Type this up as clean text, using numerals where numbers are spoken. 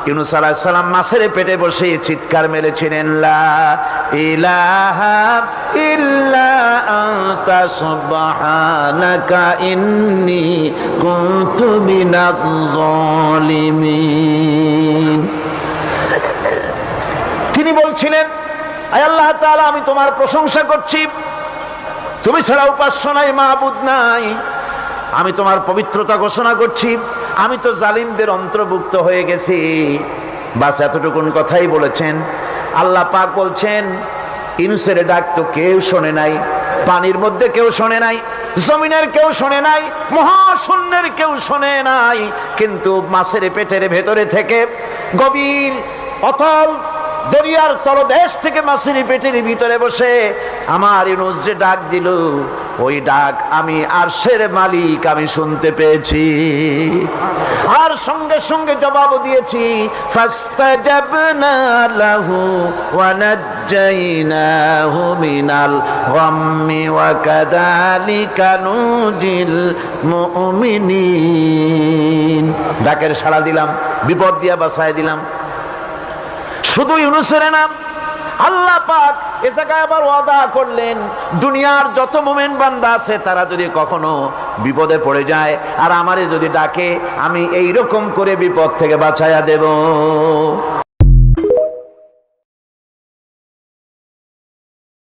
ইউনূস আলাইহিস সালাম মাছের পেটে বসে চিৎকার মেরেছিলেন, লা ইলাহা ইল্লা আনতা সুবহানাকা ইন্নী কুনতু মিনাজ জালিমিন। তিনি বলছিলেন, আয় আল্লাহ তাআলা, আমি তোমার প্রশংসা করছি, তুমি ছাড়া উপাস্য নাই, মাবুদ নাই। আমি তোমার পবিত্রতা ঘোষণা করছি, আমি তো জালিমদের অন্তর্ভুক্ত হয়ে গেছি। বাস এতটুকুন কথাই বলেছেন। আল্লাহ পাক বলছেন, ইউনূসের ডাক তো কেউ শোনে নাই, পানির মধ্যে কেউ শোনে নাই, জমিনের কেউ শোনে নাই, মহাশূন্যের কেউ শোনে নাই, কিন্তু মাছের পেটের ভেতরে থেকে গভীর অতল দরিয়ার তলদেশ থেকে মাছের পেটের ভিতরে বসে আমার ইউনূস যে ডাক দিল, ওই ডাক আমি আরশের মালিক আমি শুনতে পেয়েছি, আর সঙ্গে সঙ্গে জবাব দিয়েছি, ফাস্তাজাবনা লাহু ওয়া নাজ্জাইনাহু মিনাল গাম্মি ওয়া কাযালিকা নুজিল মুমিনিন। ডাকের সাড়া দিলাম, বিপদ দিয়া বাঁচায় দিলাম। শুধু ইউনূসের নাম, আল্লাহ পাক এ জায়গায় আবার ওয়াদা করলেন, দুনিয়ার যত মুমিন বান্দা আছে তারা যদি কখনো বিপদে পড়ে যায় আর আমারে যদি ডাকে, আমি এই রকম করে বিপদ থেকে বাঁচাইয়া দেব।